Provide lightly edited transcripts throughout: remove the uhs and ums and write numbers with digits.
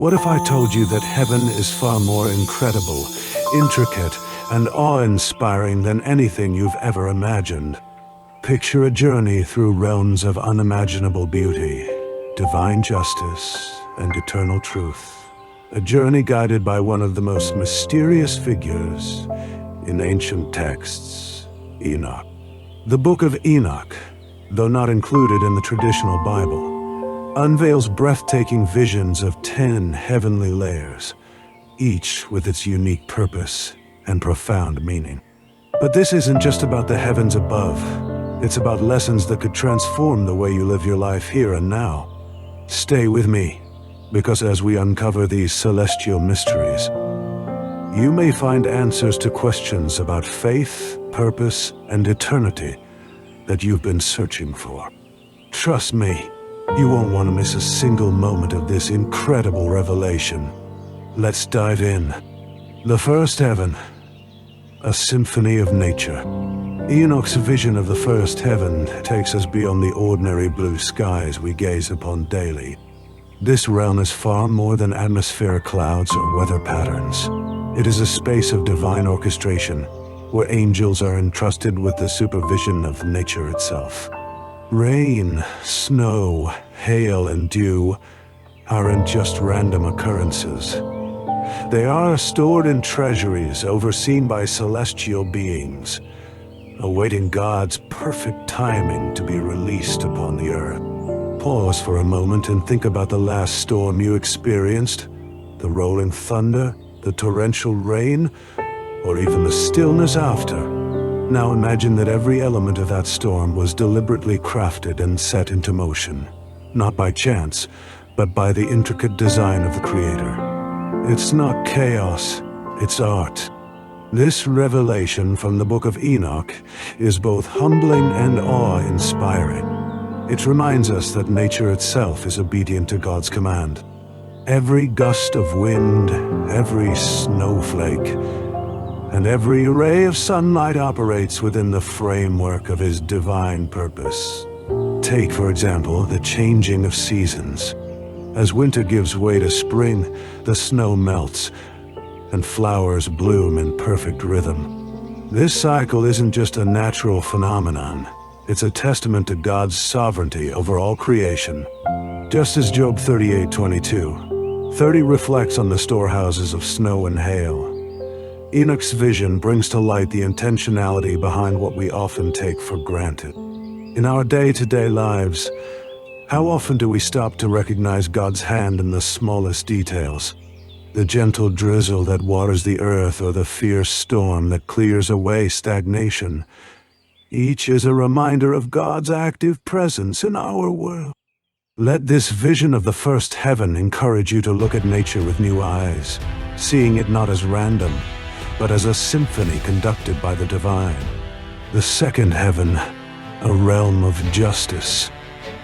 What if I told you that heaven is far more incredible, intricate, and awe-inspiring than anything you've ever imagined? Picture a journey through realms of unimaginable beauty, divine justice, and eternal truth. A journey guided by one of the most mysterious figures in ancient texts, Enoch. The Book of Enoch, though not included in the traditional Bible, unveils breathtaking visions of 10 heavenly layers, each with its unique purpose and profound meaning. But this isn't just about the heavens above. It's about lessons that could transform the way you live your life here and now. Stay with me, because as we uncover these celestial mysteries, you may find answers to questions about faith, purpose, and eternity that you've been searching for. Trust me, you won't want to miss a single moment of this incredible revelation. Let's dive in. The first heaven, a symphony of nature. Enoch's vision of the first heaven takes us beyond the ordinary blue skies we gaze upon daily. This realm is far more than atmospheric clouds or weather patterns. It is a space of divine orchestration, where angels are entrusted with the supervision of nature itself. Rain, snow, hail, and dew aren't just random occurrences. They are stored in treasuries overseen by celestial beings, awaiting God's perfect timing to be released upon the earth. Pause for a moment and think about the last storm you experienced, the rolling thunder, the torrential rain, or even the stillness after. Now imagine that every element of that storm was deliberately crafted and set into motion, not by chance, but by the intricate design of the Creator. It's not chaos, it's art. This revelation from the Book of Enoch is both humbling and awe-inspiring. It reminds us that nature itself is obedient to God's command. Every gust of wind, every snowflake, and every ray of sunlight operates within the framework of His divine purpose. Take, for example, the changing of seasons. As winter gives way to spring, the snow melts, and flowers bloom in perfect rhythm. This cycle isn't just a natural phenomenon. It's a testament to God's sovereignty over all creation. Just as Job 38:22, reflects on the storehouses of snow and hail, Enoch's vision brings to light the intentionality behind what we often take for granted. In our day-to-day lives, how often do we stop to recognize God's hand in the smallest details? The gentle drizzle that waters the earth or the fierce storm that clears away stagnation. Each is a reminder of God's active presence in our world. Let this vision of the first heaven encourage you to look at nature with new eyes, seeing it not as random, but as a symphony conducted by the divine. The second heaven, a realm of justice.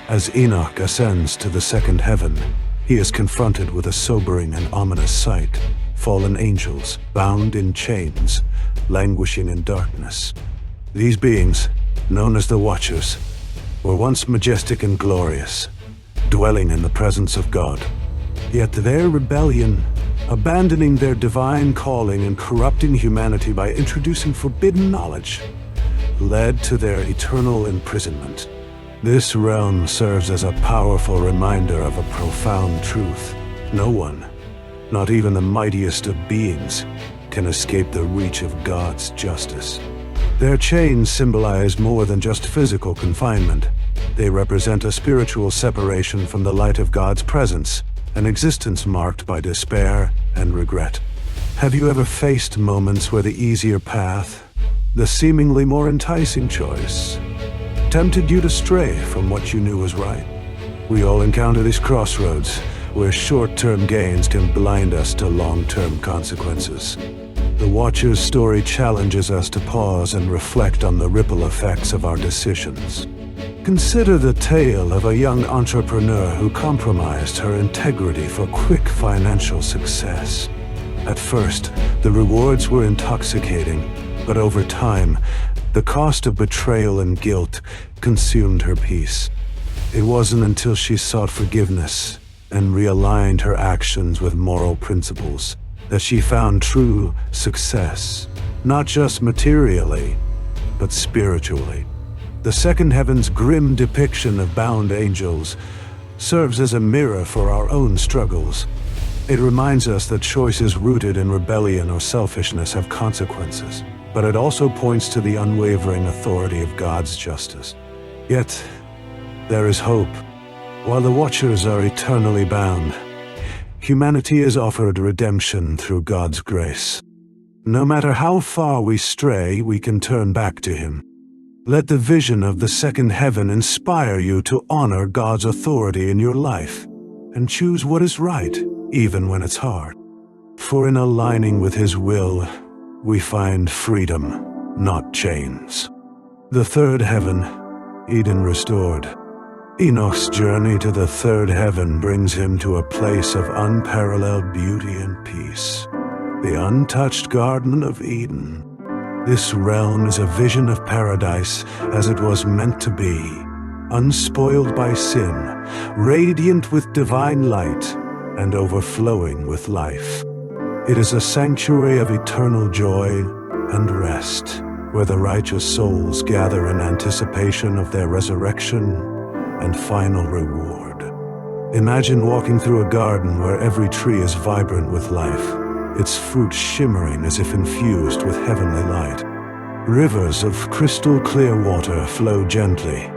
As Enoch ascends to the second heaven, he is confronted with a sobering and ominous sight. Fallen angels, bound in chains, languishing in darkness. These beings, known as the Watchers, were once majestic and glorious, dwelling in the presence of God. Yet their rebellion, abandoning their divine calling and corrupting humanity by introducing forbidden knowledge, led to their eternal imprisonment. This realm serves as a powerful reminder of a profound truth. No one, not even the mightiest of beings, can escape the reach of God's justice. Their chains symbolize more than just physical confinement. They represent a spiritual separation from the light of God's presence, an existence marked by despair and regret. Have you ever faced moments where the easier path, the seemingly more enticing choice, tempted you to stray from what you knew was right? We all encounter these crossroads where short-term gains can blind us to long-term consequences. The Watcher's story challenges us to pause and reflect on the ripple effects of our decisions. Consider the tale of a young entrepreneur who compromised her integrity for quick financial success. At first, the rewards were intoxicating, but over time, the cost of betrayal and guilt consumed her peace. It wasn't until she sought forgiveness and realigned her actions with moral principles, that she found true success, not just materially, but spiritually. The second heaven's grim depiction of bound angels serves as a mirror for our own struggles. It reminds us that choices rooted in rebellion or selfishness have consequences, but it also points to the unwavering authority of God's justice. Yet, there is hope. While the Watchers are eternally bound, humanity is offered redemption through God's grace. No matter how far we stray, we can turn back to Him. Let the vision of the second heaven inspire you to honor God's authority in your life and choose what is right, even when it's hard. For in aligning with His will, we find freedom, not chains. The third heaven, Eden restored. Enoch's journey to the third heaven brings him to a place of unparalleled beauty and peace, the untouched Garden of Eden. This realm is a vision of paradise as it was meant to be, unspoiled by sin, radiant with divine light, and overflowing with life. It is a sanctuary of eternal joy and rest, where the righteous souls gather in anticipation of their resurrection and final reward. Imagine walking through a garden where every tree is vibrant with life, its fruit shimmering as if infused with heavenly light. Rivers of crystal clear water flow gently,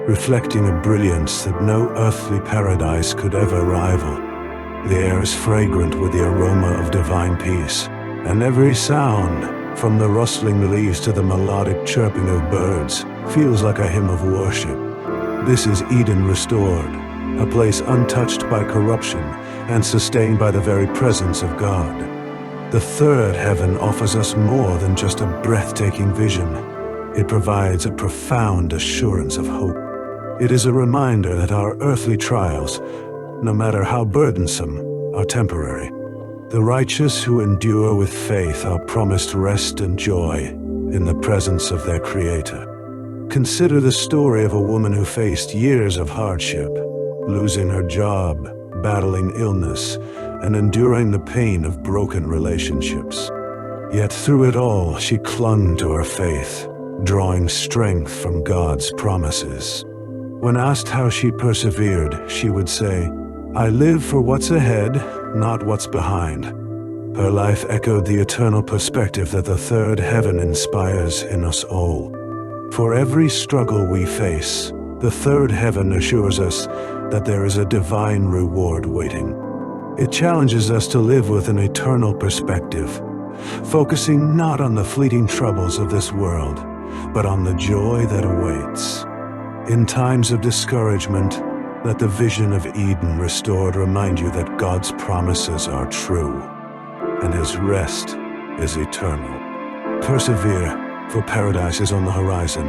reflecting a brilliance that no earthly paradise could ever rival. The air is fragrant with the aroma of divine peace, and every sound, from the rustling leaves to the melodic chirping of birds, feels like a hymn of worship. This is Eden restored, a place untouched by corruption and sustained by the very presence of God. The third heaven offers us more than just a breathtaking vision. It provides a profound assurance of hope. It is a reminder that our earthly trials, no matter how burdensome, are temporary. The righteous who endure with faith are promised rest and joy in the presence of their Creator. Consider the story of a woman who faced years of hardship, losing her job, battling illness, and enduring the pain of broken relationships. Yet through it all, she clung to her faith, drawing strength from God's promises. When asked how she persevered, she would say, "I live for what's ahead, not what's behind." Her life echoed the eternal perspective that the third heaven inspires in us all. For every struggle we face, the third heaven assures us that there is a divine reward waiting. It challenges us to live with an eternal perspective, focusing not on the fleeting troubles of this world, but on the joy that awaits. In times of discouragement, let the vision of Eden restored remind you that God's promises are true, and His rest is eternal. Persevere, for paradise is on the horizon.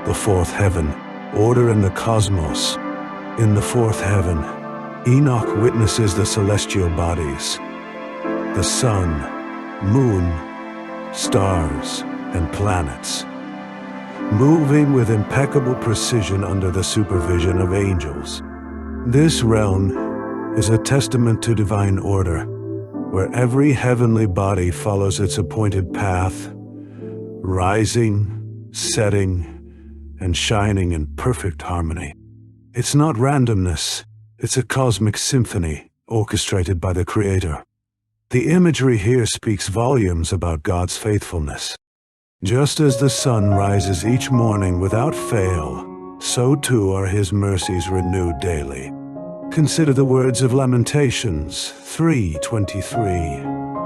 The fourth heaven, order in the cosmos. In the fourth heaven, Enoch witnesses the celestial bodies, the sun, moon, stars, and planets, moving with impeccable precision under the supervision of angels. This realm is a testament to divine order, where every heavenly body follows its appointed path, rising, setting, and shining in perfect harmony. It's not randomness, it's a cosmic symphony orchestrated by the Creator. The imagery here speaks volumes about God's faithfulness. Just as the sun rises each morning without fail, so too are His mercies renewed daily. Consider the words of Lamentations 3:23.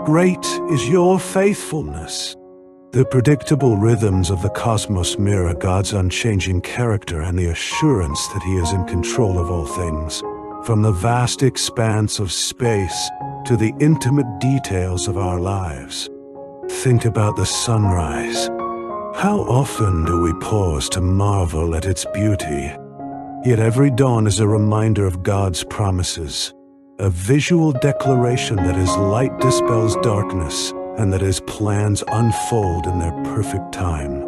Great is your faithfulness. The predictable rhythms of the cosmos mirror God's unchanging character and the assurance that He is in control of all things, from the vast expanse of space to the intimate details of our lives. Think about the sunrise. How often do we pause to marvel at its beauty? Yet every dawn is a reminder of God's promises, a visual declaration that His light dispels darkness and that His plans unfold in their perfect time.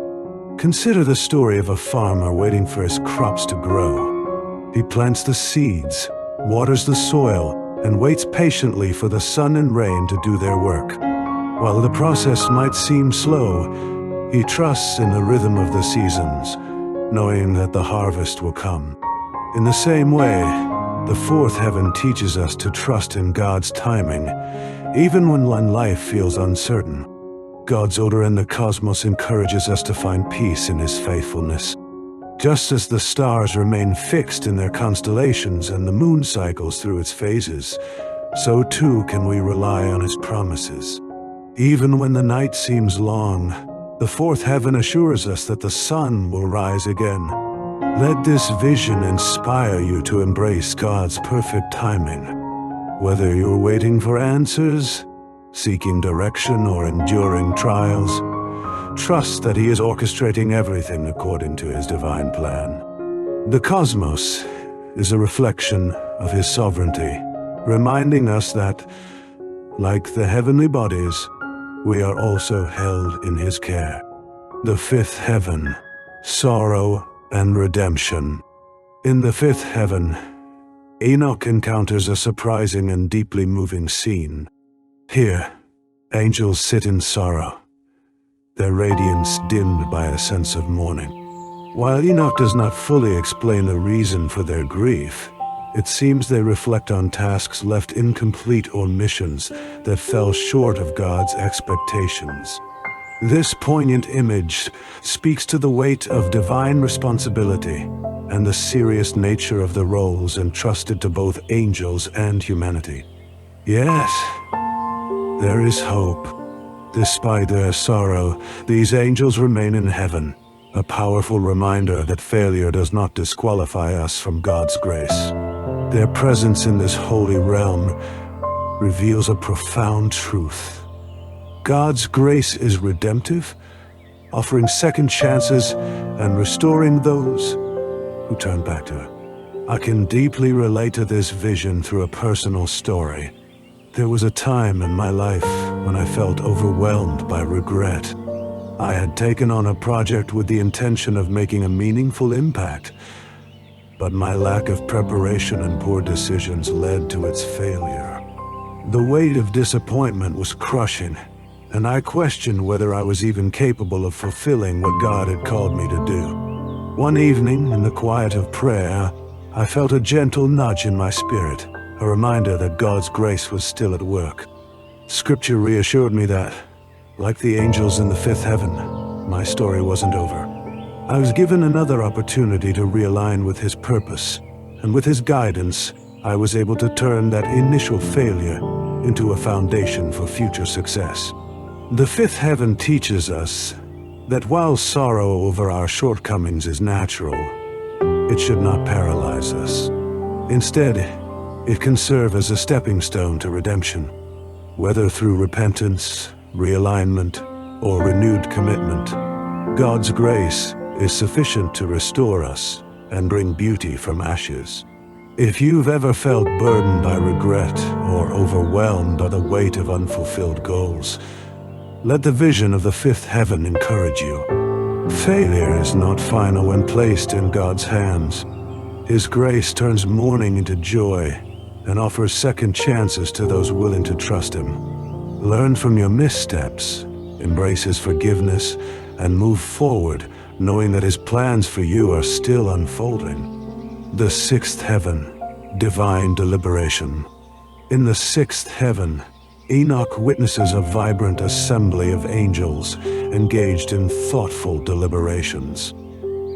Consider the story of a farmer waiting for his crops to grow. He plants the seeds, waters the soil, and waits patiently for the sun and rain to do their work. While the process might seem slow, he trusts in the rhythm of the seasons, knowing that the harvest will come. In the same way, the fourth heaven teaches us to trust in God's timing, even when life feels uncertain. God's order in the cosmos encourages us to find peace in His faithfulness. Just as the stars remain fixed in their constellations and the moon cycles through its phases, so too can we rely on His promises. Even when the night seems long, the fourth heaven assures us that the sun will rise again. Let this vision inspire you to embrace God's perfect timing. Whether you're waiting for answers, seeking direction, or enduring trials, trust that He is orchestrating everything according to His divine plan. The cosmos is a reflection of His sovereignty, reminding us that, like the heavenly bodies, we are also held in His care. The fifth heaven, sorrow and redemption. In the fifth heaven, Enoch encounters a surprising and deeply moving scene. Here, angels sit in sorrow, their radiance dimmed by a sense of mourning. While Enoch does not fully explain the reason for their grief, it seems they reflect on tasks left incomplete or missions that fell short of God's expectations. This poignant image speaks to the weight of divine responsibility and the serious nature of the roles entrusted to both angels and humanity. Yes, there is hope. Despite their sorrow, these angels remain in heaven, a powerful reminder that failure does not disqualify us from God's grace. Their presence in this holy realm reveals a profound truth. God's grace is redemptive, offering second chances and restoring those who turn back to it. I can deeply relate to this vision through a personal story. There was a time in my life when I felt overwhelmed by regret. I had taken on a project with the intention of making a meaningful impact, but my lack of preparation and poor decisions led to its failure. The weight of disappointment was crushing, and I questioned whether I was even capable of fulfilling what God had called me to do. One evening, in the quiet of prayer, I felt a gentle nudge in my spirit, a reminder that God's grace was still at work. Scripture reassured me that, like the angels in the fifth heaven, my story wasn't over. I was given another opportunity to realign with His purpose, and with His guidance, I was able to turn that initial failure into a foundation for future success. The fifth heaven teaches us that while sorrow over our shortcomings is natural, it should not paralyze us. Instead, it can serve as a stepping stone to redemption. Whether through repentance, realignment, or renewed commitment, God's grace is sufficient to restore us and bring beauty from ashes. If you've ever felt burdened by regret or overwhelmed by the weight of unfulfilled goals, let the vision of the fifth heaven encourage you. Failure is not final when placed in God's hands. His grace turns mourning into joy and offers second chances to those willing to trust Him. Learn from your missteps, embrace His forgiveness, and move forward, knowing that His plans for you are still unfolding. The sixth heaven, divine deliberation. In the sixth heaven, Enoch witnesses a vibrant assembly of angels engaged in thoughtful deliberations.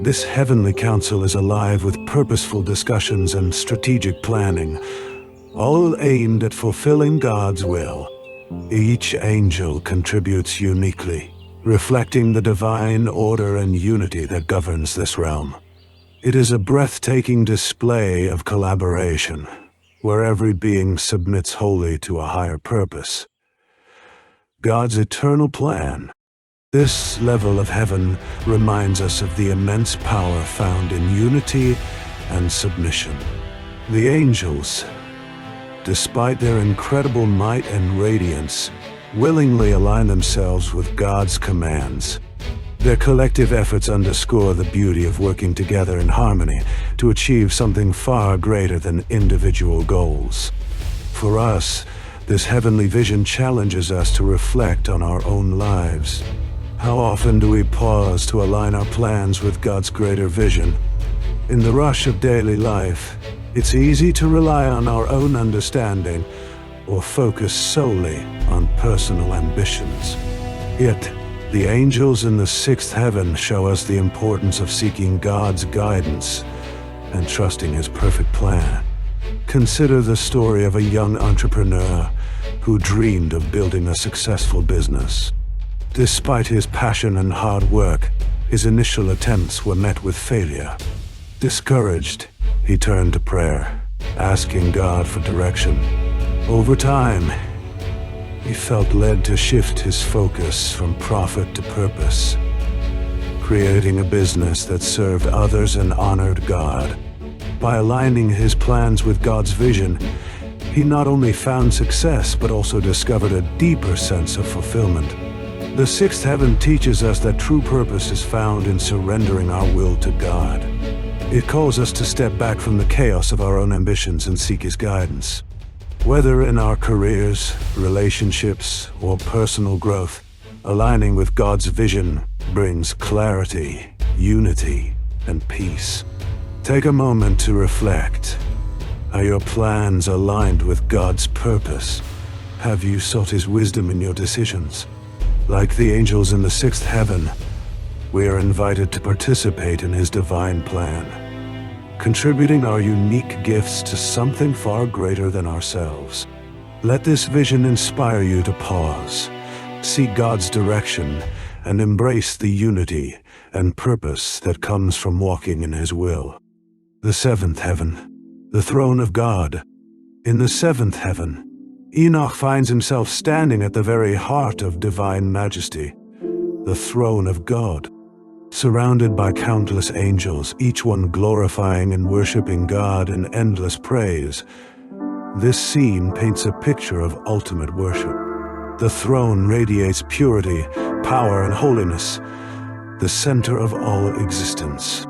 This heavenly council is alive with purposeful discussions and strategic planning, all aimed at fulfilling God's will. Each angel contributes uniquely, reflecting the divine order and unity that governs this realm. It is a breathtaking display of collaboration, where every being submits wholly to a higher purpose. God's eternal plan. This level of heaven reminds us of the immense power found in unity and submission. The angels, despite their incredible might and radiance, willingly align themselves with God's commands. Their collective efforts underscore the beauty of working together in harmony to achieve something far greater than individual goals. For us, this heavenly vision challenges us to reflect on our own lives. How often do we pause to align our plans with God's greater vision? In the rush of daily life, it's easy to rely on our own understanding or focus solely on personal ambitions. Yet, the angels in the sixth heaven show us the importance of seeking God's guidance and trusting His perfect plan. Consider the story of a young entrepreneur who dreamed of building a successful business. Despite his passion and hard work, his initial attempts were met with failure. Discouraged, he turned to prayer, asking God for direction. Over time, he felt led to shift his focus from profit to purpose, creating a business that served others and honored God. By aligning his plans with God's vision, he not only found success but also discovered a deeper sense of fulfillment. The sixth heaven teaches us that true purpose is found in surrendering our will to God. It calls us to step back from the chaos of our own ambitions and seek His guidance. Whether in our careers, relationships, or personal growth, aligning with God's vision brings clarity, unity, and peace. Take a moment to reflect. Are your plans aligned with God's purpose? Have you sought His wisdom in your decisions? Like the angels in the sixth heaven, we are invited to participate in His divine plan, contributing our unique gifts to something far greater than ourselves. Let this vision inspire you to pause, seek God's direction, and embrace the unity and purpose that comes from walking in His will. The seventh heaven, the throne of God. In the seventh heaven, Enoch finds himself standing at the very heart of divine majesty, the throne of God. Surrounded by countless angels, each one glorifying and worshiping God in endless praise, this scene paints a picture of ultimate worship. The throne radiates purity, power, and holiness, the center of all existence.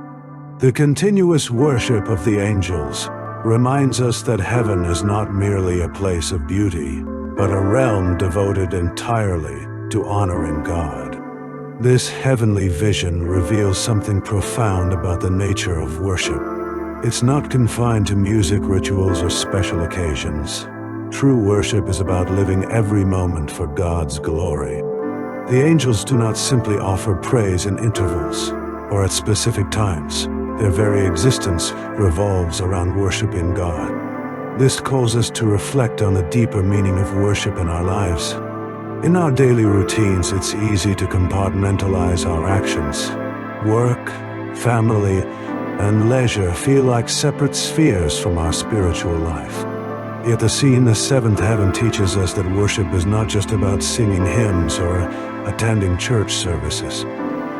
The continuous worship of the angels reminds us that heaven is not merely a place of beauty, but a realm devoted entirely to honoring God. This heavenly vision reveals something profound about the nature of worship. It's not confined to music, rituals, or special occasions. True worship is about living every moment for God's glory. The angels do not simply offer praise in intervals or at specific times. Their very existence revolves around worshiping God. This calls us to reflect on the deeper meaning of worship in our lives. In our daily routines, it's easy to compartmentalize our actions. Work, family, and leisure feel like separate spheres from our spiritual life. Yet the scene in the seventh heaven teaches us that worship is not just about singing hymns or attending church services.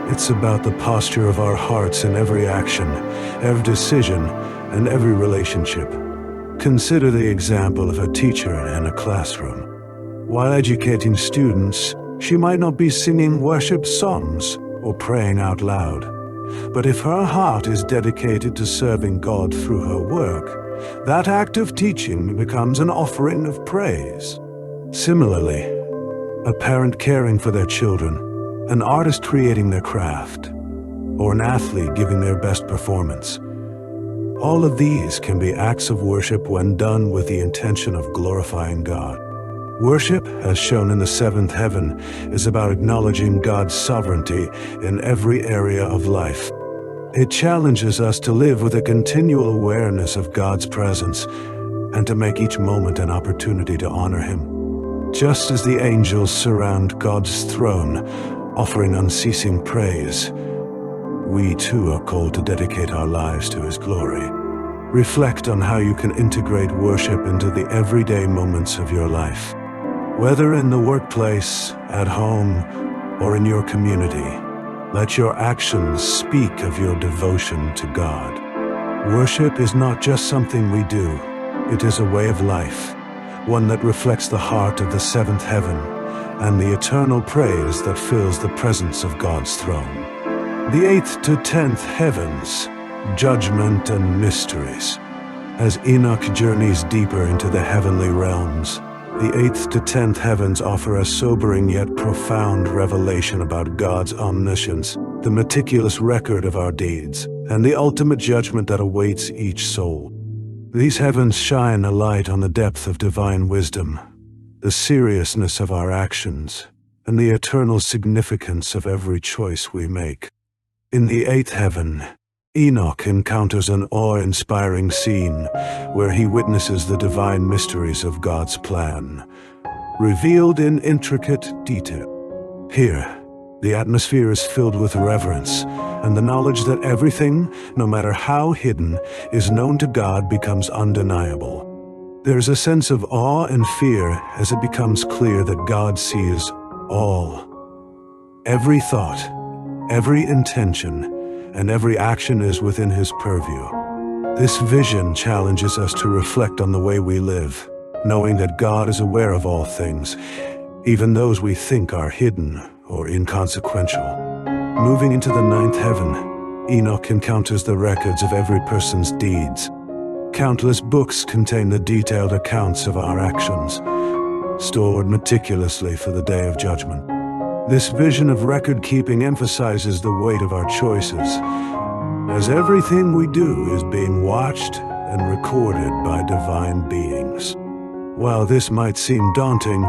It's about the posture of our hearts in every action, every decision, and every relationship. Consider the example of a teacher in a classroom. While educating students, she might not be singing worship songs or praying out loud. But if her heart is dedicated to serving God through her work, that act of teaching becomes an offering of praise. Similarly, a parent caring for their children, an artist creating their craft, or an athlete giving their best performance. All of these can be acts of worship when done with the intention of glorifying God. Worship, as shown in the seventh heaven, is about acknowledging God's sovereignty in every area of life. It challenges us to live with a continual awareness of God's presence and to make each moment an opportunity to honor Him. Just as the angels surround God's throne, offering unceasing praise, we too are called to dedicate our lives to His glory. Reflect on how you can integrate worship into the everyday moments of your life. Whether in the workplace, at home, or in your community, let your actions speak of your devotion to God. Worship is not just something we do, it is a way of life, one that reflects the heart of the seventh heaven and the eternal praise that fills the presence of God's throne. The 8th to 10th heavens, judgment and mysteries. As Enoch journeys deeper into the heavenly realms, the 8th to 10th heavens offer a sobering yet profound revelation about God's omniscience, the meticulous record of our deeds, and the ultimate judgment that awaits each soul. These heavens shine a light on the depth of divine wisdom, the seriousness of our actions, and the eternal significance of every choice we make. In the 8th heaven, Enoch encounters an awe-inspiring scene where he witnesses the divine mysteries of God's plan, revealed in intricate detail. Here, the atmosphere is filled with reverence, and the knowledge that everything, no matter how hidden, is known to God becomes undeniable. There's a sense of awe and fear as it becomes clear that God sees all. Every thought, every intention, and every action is within His purview. This vision challenges us to reflect on the way we live, knowing that God is aware of all things, even those we think are hidden or inconsequential. Moving into the 9th heaven, Enoch encounters the records of every person's deeds. Countless books contain the detailed accounts of our actions, stored meticulously for the day of judgment. This vision of record-keeping emphasizes the weight of our choices, as everything we do is being watched and recorded by divine beings. While this might seem daunting,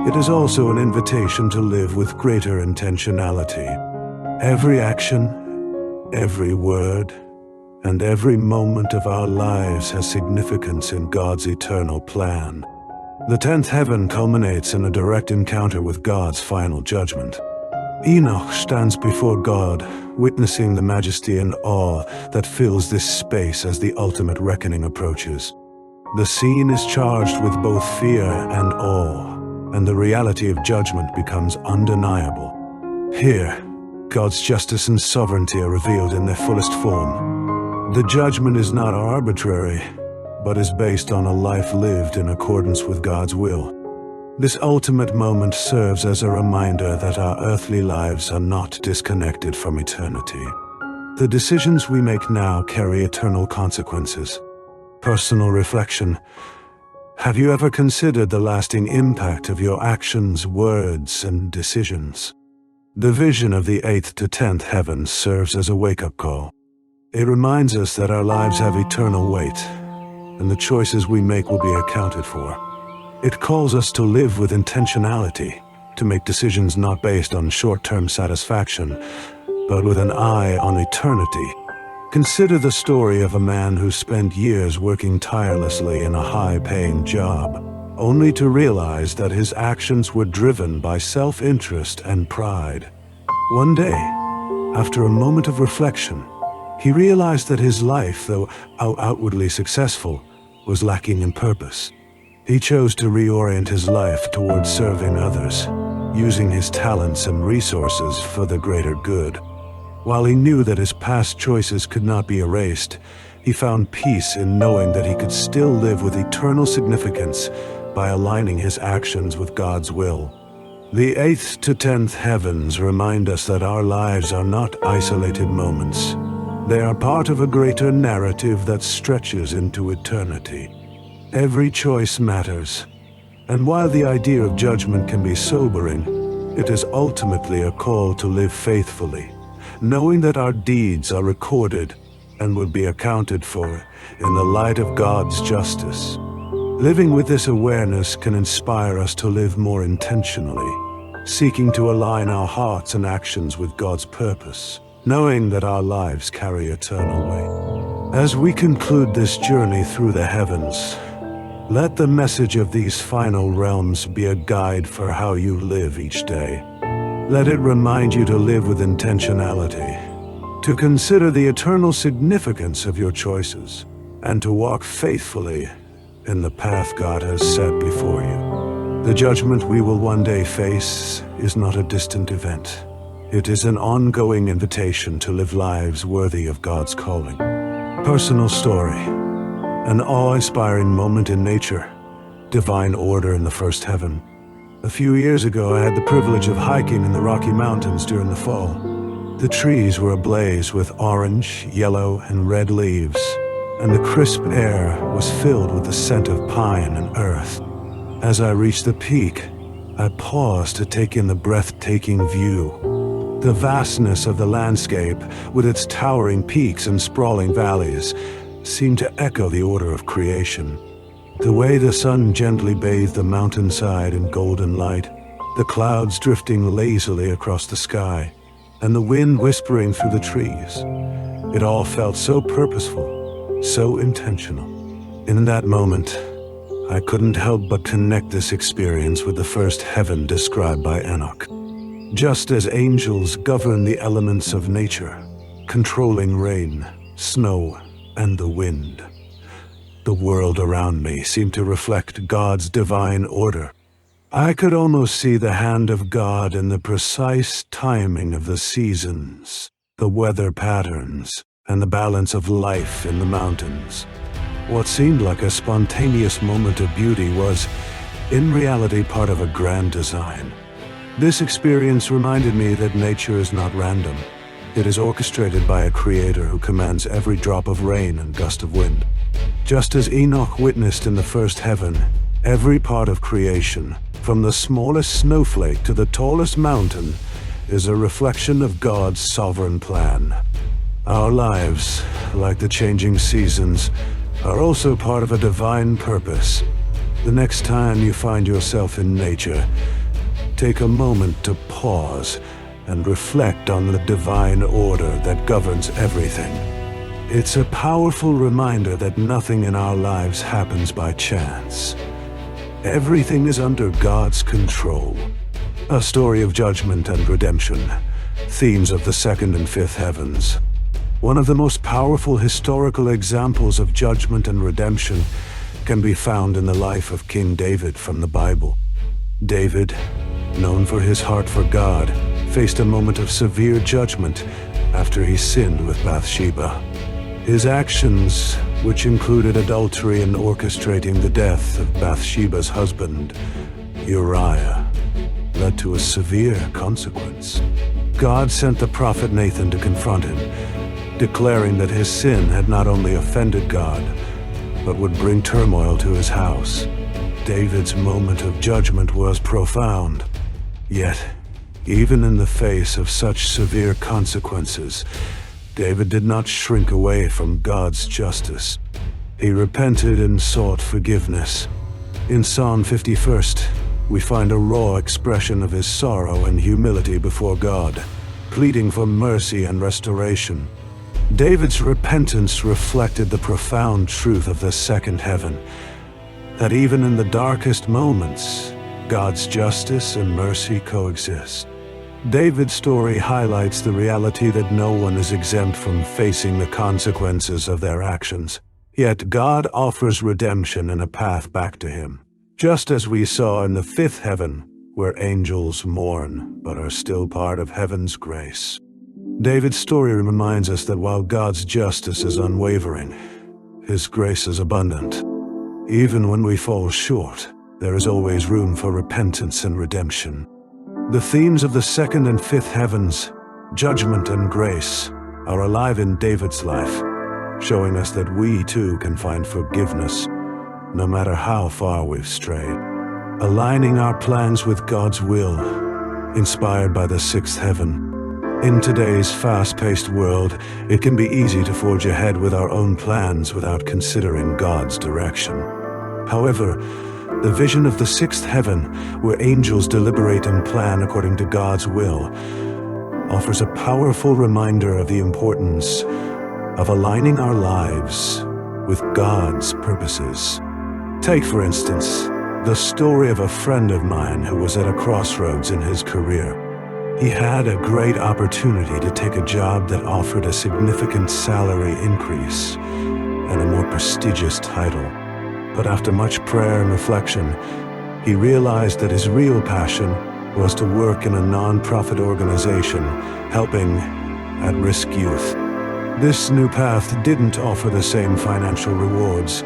it is also an invitation to live with greater intentionality. Every action, every word, and every moment of our lives has significance in God's eternal plan. The 10th heaven culminates in a direct encounter with God's final judgment. Enoch stands before God, witnessing the majesty and awe that fills this space as the ultimate reckoning approaches. The scene is charged with both fear and awe, and the reality of judgment becomes undeniable. Here, God's justice and sovereignty are revealed in their fullest form. The judgment is not arbitrary, but is based on a life lived in accordance with God's will. This ultimate moment serves as a reminder that our earthly lives are not disconnected from eternity. The decisions we make now carry eternal consequences. Personal reflection. Have you ever considered the lasting impact of your actions, words, and decisions? The vision of the 8th to 10th heavens serves as a wake-up call. It reminds us that our lives have eternal weight, and the choices we make will be accounted for. It calls us to live with intentionality, to make decisions not based on short-term satisfaction, but with an eye on eternity. Consider the story of a man who spent years working tirelessly in a high-paying job, only to realize that his actions were driven by self-interest and pride. One day, after a moment of reflection, he realized that his life, though outwardly successful, was lacking in purpose. He chose to reorient his life towards serving others, using his talents and resources for the greater good. While he knew that his past choices could not be erased, he found peace in knowing that he could still live with eternal significance by aligning his actions with God's will. The 8th to 10th heavens remind us that our lives are not isolated moments. They are part of a greater narrative that stretches into eternity. Every choice matters, and while the idea of judgment can be sobering, it is ultimately a call to live faithfully, knowing that our deeds are recorded and will be accounted for in the light of God's justice. Living with this awareness can inspire us to live more intentionally, seeking to align our hearts and actions with God's purpose, knowing that our lives carry eternal weight. As we conclude this journey through the heavens, let the message of these final realms be a guide for how you live each day. Let it remind you to live with intentionality, to consider the eternal significance of your choices, and to walk faithfully in the path God has set before you. The judgment we will one day face is not a distant event. It is an ongoing invitation to live lives worthy of God's calling. Personal story. An awe-inspiring moment in nature. Divine order in the first heaven. A few years ago, I had the privilege of hiking in the Rocky Mountains during the fall. The trees were ablaze with orange, yellow, and red leaves, and the crisp air was filled with the scent of pine and earth. As I reached the peak, I paused to take in the breathtaking view. The vastness of the landscape, with its towering peaks and sprawling valleys, seemed to echo the order of creation. The way the sun gently bathed the mountainside in golden light, the clouds drifting lazily across the sky, and the wind whispering through the trees. It all felt so purposeful, so intentional. In that moment, I couldn't help but connect this experience with the first heaven described by Enoch. Just as angels govern the elements of nature, controlling rain, snow, and the wind, the world around me seemed to reflect God's divine order. I could almost see the hand of God in the precise timing of the seasons, the weather patterns, and the balance of life in the mountains. What seemed like a spontaneous moment of beauty was, in reality, part of a grand design. This experience reminded me that nature is not random. It is orchestrated by a creator who commands every drop of rain and gust of wind. Just as Enoch witnessed in the first heaven, every part of creation, from the smallest snowflake to the tallest mountain, is a reflection of God's sovereign plan. Our lives, like the changing seasons, are also part of a divine purpose. The next time you find yourself in nature, take a moment to pause and reflect on the divine order that governs everything. It's a powerful reminder that nothing in our lives happens by chance. Everything is under God's control. A story of judgment and redemption, themes of the second and fifth heavens. One of the most powerful historical examples of judgment and redemption can be found in the life of King David from the Bible. David, known for his heart for God, faced a moment of severe judgment after he sinned with Bathsheba. His actions, which included adultery and orchestrating the death of Bathsheba's husband, Uriah, led to a severe consequence. God sent the prophet Nathan to confront him, declaring that his sin had not only offended God, but would bring turmoil to his house. David's moment of judgment was profound. Yet, even in the face of such severe consequences, David did not shrink away from God's justice. He repented and sought forgiveness. In Psalm 51st, we find a raw expression of his sorrow and humility before God, pleading for mercy and restoration. David's repentance reflected the profound truth of the second heaven, that even in the darkest moments, God's justice and mercy coexist. David's story highlights the reality that no one is exempt from facing the consequences of their actions. Yet God offers redemption and a path back to him, just as we saw in the fifth heaven, where angels mourn but are still part of heaven's grace. David's story reminds us that while God's justice is unwavering, his grace is abundant. Even when we fall short, there is always room for repentance and redemption. The themes of the second and fifth heavens, judgment and grace, are alive in David's life, showing us that we too can find forgiveness, no matter how far we've strayed. Aligning our plans with God's will, inspired by the sixth heaven. In today's fast-paced world, it can be easy to forge ahead with our own plans without considering God's direction. However, the vision of the sixth heaven, where angels deliberate and plan according to God's will, offers a powerful reminder of the importance of aligning our lives with God's purposes. Take, for instance, the story of a friend of mine who was at a crossroads in his career. He had a great opportunity to take a job that offered a significant salary increase and a more prestigious title. But after much prayer and reflection, he realized that his real passion was to work in a non-profit organization helping at-risk youth. This new path didn't offer the same financial rewards,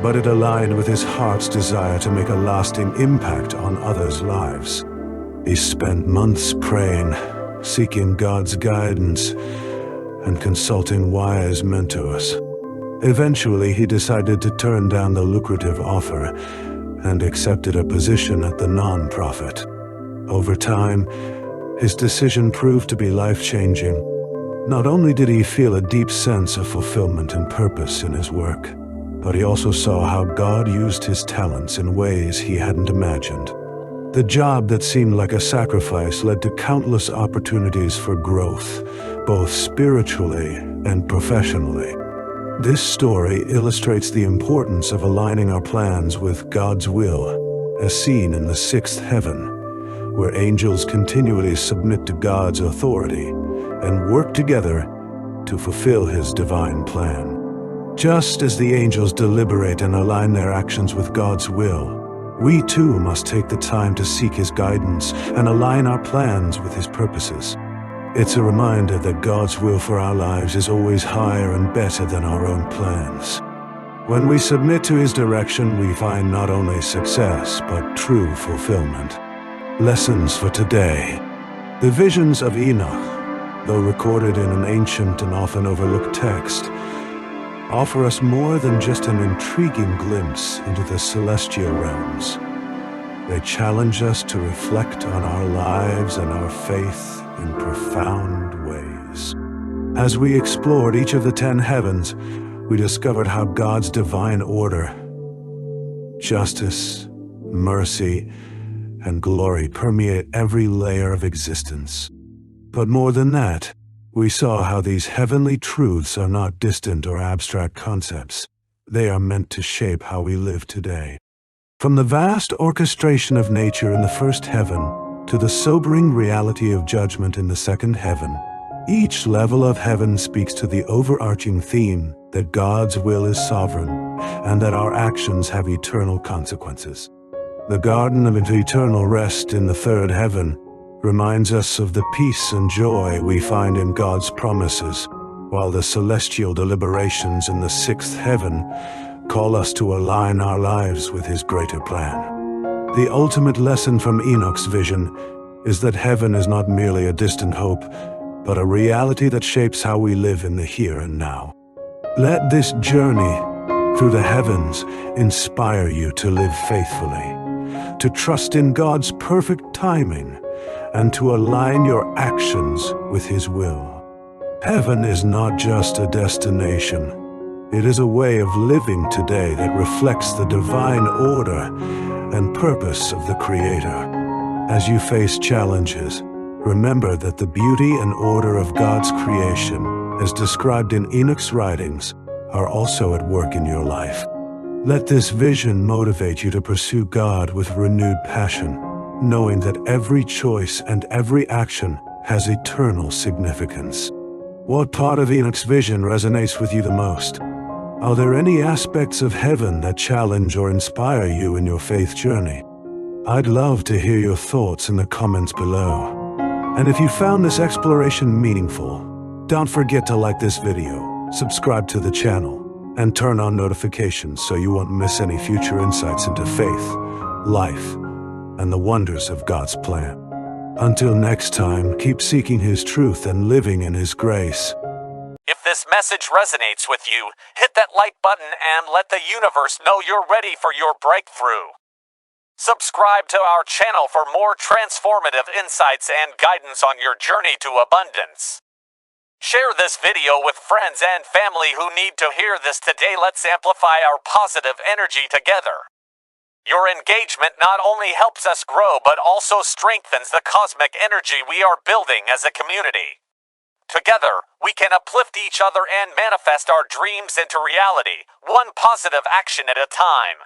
but it aligned with his heart's desire to make a lasting impact on others' lives. He spent months praying, seeking God's guidance, and consulting wise mentors. Eventually, he decided to turn down the lucrative offer and accepted a position at the nonprofit. Over time, his decision proved to be life-changing. Not only did he feel a deep sense of fulfillment and purpose in his work, but he also saw how God used his talents in ways he hadn't imagined. The job that seemed like a sacrifice led to countless opportunities for growth, both spiritually and professionally. This story illustrates the importance of aligning our plans with God's will, as seen in the sixth heaven, where angels continually submit to God's authority and work together to fulfill His divine plan. Just as the angels deliberate and align their actions with God's will, we too must take the time to seek His guidance and align our plans with His purposes. It's a reminder that God's will for our lives is always higher and better than our own plans. When we submit to His direction, we find not only success, but true fulfillment. Lessons for today. The visions of Enoch, though recorded in an ancient and often overlooked text, offer us more than just an intriguing glimpse into the celestial realms. They challenge us to reflect on our lives and our faith in profound ways. As we explored each of the 10 heavens, we discovered how God's divine order, justice, mercy, and glory permeate every layer of existence. But more than that, we saw how these heavenly truths are not distant or abstract concepts. They are meant to shape how we live today. From the vast orchestration of nature in the first heaven to the sobering reality of judgment in the second heaven, each level of heaven speaks to the overarching theme that God's will is sovereign and that our actions have eternal consequences. The garden of eternal rest in the third heaven reminds us of the peace and joy we find in God's promises, while the celestial deliberations in the sixth heaven call us to align our lives with His greater plan. The ultimate lesson from Enoch's vision is that heaven is not merely a distant hope, but a reality that shapes how we live in the here and now. Let this journey through the heavens inspire you to live faithfully, to trust in God's perfect timing, and to align your actions with His will. Heaven is not just a destination. It is a way of living today that reflects the divine order and purpose of the Creator. As you face challenges, remember that the beauty and order of God's creation, as described in Enoch's writings, are also at work in your life. Let this vision motivate you to pursue God with renewed passion, knowing that every choice and every action has eternal significance. What part of Enoch's vision resonates with you the most? Are there any aspects of heaven that challenge or inspire you in your faith journey? I'd love to hear your thoughts in the comments below. And if you found this exploration meaningful, don't forget to like this video, subscribe to the channel, and turn on notifications so you won't miss any future insights into faith, life, and the wonders of God's plan. Until next time, keep seeking His truth and living in His grace. If this message resonates with you, hit that like button and let the universe know you're ready for your breakthrough. Subscribe to our channel for more transformative insights and guidance on your journey to abundance. Share this video with friends and family who need to hear this today. Let's amplify our positive energy together. Your engagement not only helps us grow but also strengthens the cosmic energy we are building as a community. Together, we can uplift each other and manifest our dreams into reality, one positive action at a time.